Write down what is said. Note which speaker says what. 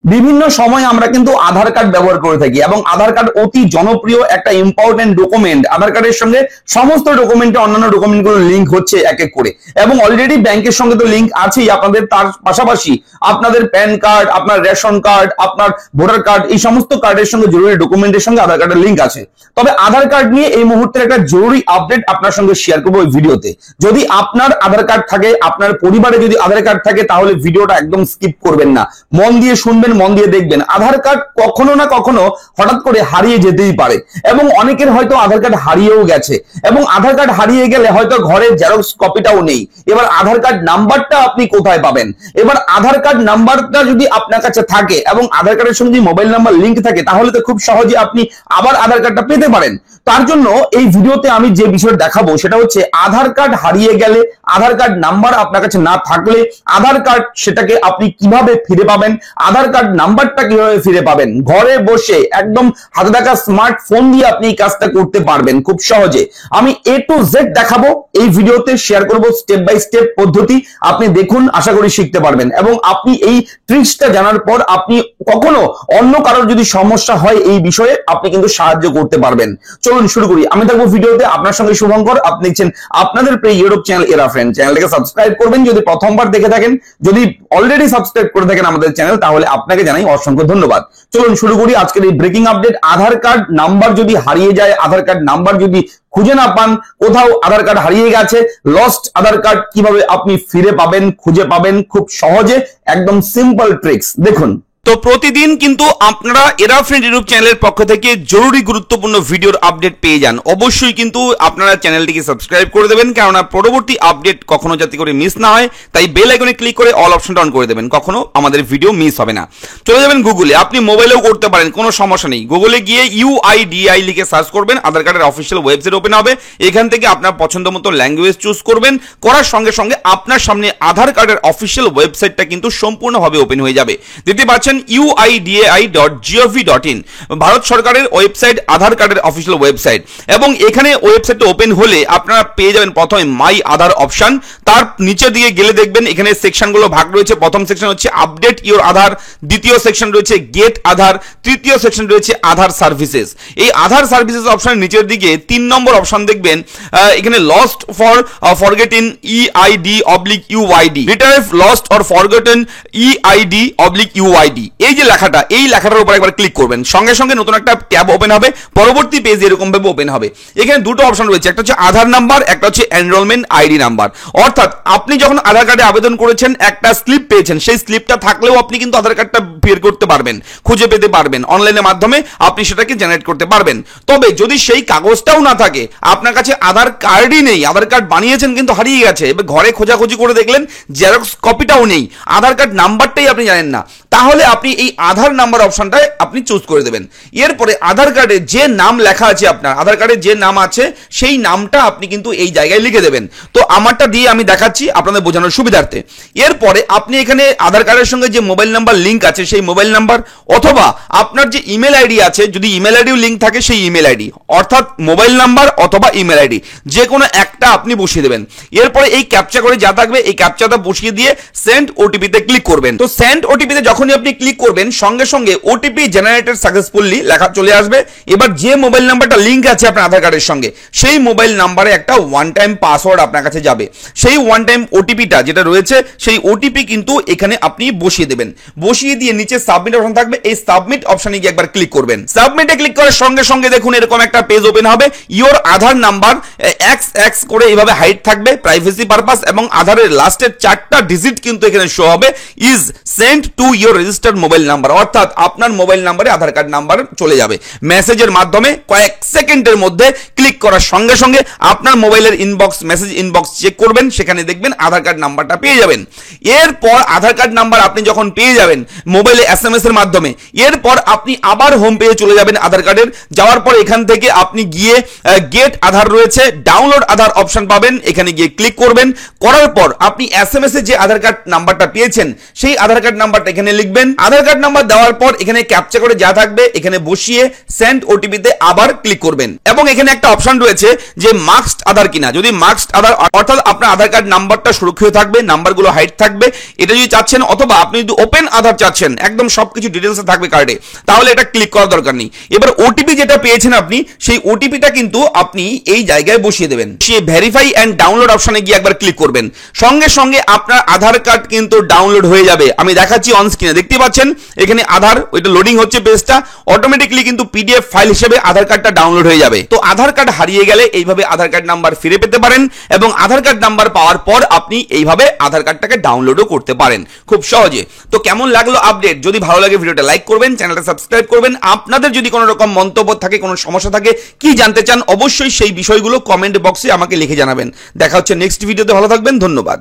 Speaker 1: বিভিন্ন সময় আমরা কিন্তু আধার কার্ড ব্যবহার করে থাকি এবং আধার কার্ড অতি জনপ্রিয় একটা ইম্পর্টেন্ট ডকুমেন্ট। আধার কার্ডের সঙ্গে সমস্ত ডকুমেন্টে অন্যান্য ডকুমেন্টগুলো লিঙ্ক হচ্ছে এক এক করে, এবং অলরেডি ব্যাংকের সঙ্গে তো লিঙ্ক আছেই আপনাদের। তার পাশাপাশি আপনাদের প্যান কার্ড, আপনার রেশন কার্ড, আপনার ভোটার কার্ড, এই সমস্ত কার্ডের সঙ্গে জরুরি ডকুমেন্টের সঙ্গে আধার কার্ডের লিঙ্ক আছে। তবে আধার কার্ড নিয়ে এই মুহূর্তে একটা জরুরি আপডেট আপনার সঙ্গে শেয়ার করবো এই ভিডিওতে। যদি আপনার আধার কার্ড থাকে, আপনার পরিবারে যদি আধার কার্ড থাকে, তাহলে ভিডিওটা একদম স্কিপ করবেন না, মন দিয়ে শুনবেন, মন দিয়ে দেখবেন। আধার কার্ড কখনো না কখনো হঠাৎ করে হারিয়ে যেতেই পারে, এবং অনেকের হয়তো আধার কার্ড হারিয়েও গেছে, এবং আধার কার্ড হারিয়ে গেলে হয়তো ঘরে জেরক্স কপিটাও নেই। এবার আধার কার্ড নাম্বারটা আপনি কোথায় পাবেন? এবার আধার কার্ড নাম্বারটা যদি আপনার কাছে থাকে এবং আধার কার্ডের সঙ্গে যদি মোবাইল নাম্বার লিঙ্ক থাকে, তাহলে তো খুব সহজে আপনি আবার আধার কার্ডটা পেতে পারেন। তার জন্য এই ভিডিওতে আমি যে বিষয়টা দেখাবো সেটা হচ্ছে আধার কার্ড হারিয়ে গেলে, আধার কার্ড নাম্বার আপনার কাছে না থাকলে আধার কার্ড সেটাকে আপনি কিভাবে ফিরে পাবেন, আধার কার্ড নাম্বারটা কিভাবে ফিরে পাবেন। ঘরে বসে একদম হাতে থাকা স্মার্টফোন দিয়ে আপনি এই কাজটা করতে পারবেন খুব সহজে। আমি A to Z দেখাবো এই ভিডিওতে, শেয়ার করব স্টেপ বাই স্টেপ পদ্ধতি। আপনি দেখুন, আশা করি শিখতে পারবেন, এবং আপনি এই ট্রিক্সটা জানার পর আপনি কখনো অন্য কারোর যদি সমস্যা হয় এই বিষয়ে, আপনি কিন্তু সাহায্য করতে পারবেন। চলুন শুরু করি। আমি থাকবো ভিডিওতে, আপনার সঙ্গে শুভঙ্কর। আপনি দেখছেন আপনাদের প্রিয় ইউটিউব চ্যানেল এরা ফ্রেন্ড। চ্যানেলটাকে সাবস্ক্রাইব করবেন যদি প্রথমবার দেখে থাকেন। যদি অলরেডি সাবস্ক্রাইব করে থাকেন আমাদের চ্যানেল, তাহলে আপনাকে জানাই অসংখ্য ধন্যবাদ। চলুন শুরু করি আজকের এই ব্রেকিং আপডেট। আধার কার্ড নাম্বার যদি হারিয়ে যায়, আধার কার্ড নাম্বার যদি খুঁজে না পান, কোথাও আধার কার্ড হারিয়ে গেছে, লস্ট আধার কার্ড কিভাবে আপনি ফিরে পাবেন, খুঁজে পাবেন খুব সহজে, একদম সিম্পল ট্রিক্স দেখুন।
Speaker 2: তো প্রতিদিন কিন্তু আপনারা এরা ফ্রেন্ড ইউটিউব চ্যানেলের পক্ষ থেকে জরুরি গুরুত্বপূর্ণ ভিডিওর আপডেট পেয়ে যান। অবশ্যই কিন্তু আপনারা চ্যানেলটিকে সাবস্ক্রাইব করে দেবেন, কেননা পরবর্তী আপডেট কখনো যাতে করে মিস না হয়, তাই বেল আইকনে ক্লিক করে অল অপশনটা অন করে দেবেন, কখনো আমাদের ভিডিও মিস হবে না। চলে যাবেন গুগলে, আপনি মোবাইলেও করতে পারেন, কোনো সমস্যা নেই। গুগলে গিয়ে UIDI লিখে সার্চ করবেন, আধার কার্ডের অফিসিয়াল ওয়েবসাইট ওপেন হবে। এখান থেকে আপনার পছন্দ মতো ল্যাঙ্গুয়েজ চুজ করবেন, করার সঙ্গে সঙ্গে আপনার সামনে আধার কার্ডের অফিসিয়াল ওয়েবসাইটটা কিন্তু সম্পূর্ণভাবে ওপেন হয়ে যাবে। দেখতে পাচ্ছেন uidai.gov.in, ভারত সরকারের ওয়েবসাইট, আধার কার্ডের অফিসিয়াল ওয়েবসাইট। এবং এখানে ওয়েবসাইটটা ওপেন হলে আপনারা পেয়ে যাবেন প্রথমে মাই আধার অপশন। তার নিচের দিকে গেলে দেখবেন এখানে সেকশনগুলো ভাগ রয়েছে। প্রথম সেকশন হচ্ছে আপডেট ইওর আধার, দ্বিতীয় সেকশন রয়েছে গেট আধার, তৃতীয় সেকশন রয়েছে আধার সার্ভিসেস। এই আধার সার্ভিসেস অপশনের নিচের দিকে 3 নম্বর অপশন দেখবেন, এখানে lost for forgotten EID/UID, retrieve lost or forgotten EID/UID। এই যে লেখাটা, এই লেখাটার উপর একবার ক্লিক করবেন, সঙ্গে সঙ্গে নতুন একটা ট্যাব ওপেন হবে। পরবর্তী পেজ এরকম ভাবে ওপেন হবে। এখানে দুটো অপশন রয়েছে, একটা হচ্ছে আধার নাম্বার, একটা হচ্ছে এনরোলমেন্ট আইডি নাম্বার। অর্থাৎ আপনি যখন আধার কার্ডে আবেদন করেছেন, একটা স্লিপ পেয়েছেন, সেই স্লিপটা থাকলেও আপনি কিন্তু আধার কার্ডটা বের করতে পারবেন, খুঁজে পেতে পারবেন, অনলাইনের মাধ্যমে আপনি সেটাকে জেনারেট করতে পারবেন। তবে যদি সেই কাগজটাও না থাকে, আপনার কাছে আধার কার্ডই নেই, আধার কার্ড বানিয়েছেন কিন্তু হারিয়ে গেছে, এবার ঘরে খোঁজাখুঁজি করে দেখলেন জেরক্স কপিটাও নেই, আধার কার্ড নাম্বারটাই আপনি জানেন না, তাহলে আপনি এই আধার নাম্বার অপশনটায় আপনি চুজ করে দেবেন। এরপরে আধার কার্ডে যে নাম লেখা আছে, আপনার আধার কার্ডে যে নাম আছে সেই নামটা আপনি কিন্তু এই জায়গায় লিখে দেবেন। তো আমারটা দিয়ে আমি দেখাচ্ছি আপনাদের বোঝানোর সুবিধার্থে। এরপরে আপনি এখানে আধার কার্ডের সঙ্গে যে মোবাইল নাম্বার লিঙ্ক আছে সেই মোবাইল নাম্বার, অথবা আপনার যে ইমেল আইডি আছে, যদি ইমেল আইডিও লিঙ্ক থাকে সেই ইমেল আইডি, অর্থাৎ মোবাইল নাম্বার অথবা ইমেল আইডি, যে কোনো একটা আপনি বসিয়ে দেবেন। এরপরে এই ক্যাপচা করে যা থাকবে এই ক্যাপচাটা বসিয়ে দিয়ে সেন্ড ওটিপিতে ক্লিক করবেন। তো সেন্ড ওটিপিতে যখনই আপনি ক্লিক করবেন, সঙ্গে সঙ্গে ওটিপি জেনারেটেড সাকসেসফুলি লেখা চলে আসবে। এবার যে মোবাইল নাম্বারটা লিঙ্ক আছে আপনার আধার কার্ডের সঙ্গে, সেই মোবাইল নাম্বারে একটা ওয়ান টাইম পাসওয়ার্ড আপনার কাছে যাবে। সেই ওয়ান টাইম ওটিপিটা যেটা রয়েছে, সেই ওটিপি কিন্তু এখানে আপনি বসিয়ে দেবেন। বসিয়ে দিয়ে নিচে সাবমিট অপশন থাকবে, এই সাবমিট অপশনে গিয়ে একবার ক্লিক করবেন। সাবমিটে ক্লিক করার সঙ্গে সঙ্গে দেখুন এরকম একটা পেজ ওপেন হবে। ইওর আধার নাম্বার XX করে এইভাবে হাইট থাকবে, প্রাইভেসি পারপাস, এবং আধারের লাস্টের 4টা ডিজিট কিন্তু এখানে শো হবে, is sent to your registered mobile number, অর্থাৎ আপনার মোবাইল নাম্বারে আধার কার্ড নাম্বার চলে যাবে। মেসেজের মাধ্যমে কয়েক সেকেন্ডের মধ্যে ক্লিক করার সঙ্গে সঙ্গে আপনার মোবাইলের ইনবক্স, মেসেজ ইনবক্স চেক করবেন, সেখানে দেখবেন আধার কার্ড নাম্বারটা পেয়ে যাবেন। এরপর আধার কার্ড নাম্বার আপনি যখন পেয়ে যাবেন মোবাইলে SMS এর মাধ্যমে, এরপর আপনি আবার হোম পেজে চলে যাবেন আধার কার্ডের। যাওয়ার পর এখান থেকে আপনি গিয়ে গেট আধার রয়েছে, ডাউনলোড আধার অপশন পাবেন, এখানে গিয়ে ক্লিক করবেন। করার পর আপনি SMS এ যে আধার কার্ড নাম্বারটা পেয়েছেন সেই আধার কার্ড নাম্বারটা এখানে লিখবেন। আধার কার্ড নাম্বার দেওয়ার পর এখানে ক্যাপচা করে যা থাকবে এখানে বসিয়ে সেন্ড ওটিপিতে আবার ক্লিক করবেন এবং এখানে একটা অপশন রয়েছে যে মাস্কড আধার কিনা। যদি মাস্কড আধার অর্থাৎ আপনার আধার কার্ড নাম্বারটা সুরক্ষিত থাকবে, নাম্বারগুলো হাইড থাকবে, এটা যদি চাচ্ছেন, অথবা আপনি যদি ওপেন আধার চাচ্ছেন, একদম সবকিছু ডিটেলসে থাকবে কার্ডে, তাহলে এটা ক্লিক করার দরকার নেই। এবার ওটিপি যেটা পেয়েছেন আপনি, সেই ওটিপিটা কিন্তু আপনি এই জায়গায় বসিয়ে দেবেন। সে ভেরিফাই এন্ড ডাউনলোড অপশনে গিয়ে একবার ক্লিক করবেন, সঙ্গে সঙ্গে আপনার আধার কার্ড কিন্তু ডাউনলোড হয়ে যাবে। আমি দেখাচ্ছি অন স্ক্রিনে, দেখতে পাচ্ছেন এখানে আধার, ওইটা লোডিং হচ্ছে পেজটা, অটোমেটিকলি কিন্তু পিডিএফ ফাইল হিসেবে আধার কার্ডটা ডাউনলোড হয়ে যাবে। তো আধার কার্ড হারিয়ে গেলে এইভাবে আধার কার্ড নাম্বার ফিরে পেতে পারেন এবং আধার কার্ড নাম্বার পাওয়ার পর আপনি এইভাবে আধার কার্ডটাকে ডাউনলোডও করতে পারেন খুব সহজে। তো কেমন লাগলো আপডেট? যদি ভালো লাগে ভিডিওটা লাইক করবেন, চ্যানেলটা সাবস্ক্রাইব করবেন। আপনাদের যদি কোনো রকম মন্তব্য থাকে, কোনো সমস্যা থাকে, কি জানতে চান, অবশ্যই সেই বিষয়গুলো কমেন্ট বক্সে আমাকে লিখে জানাবেন। দেখা হচ্ছে নেক্সট ভিডিওতে, ভালো থাকবেন, ধন্যবাদ।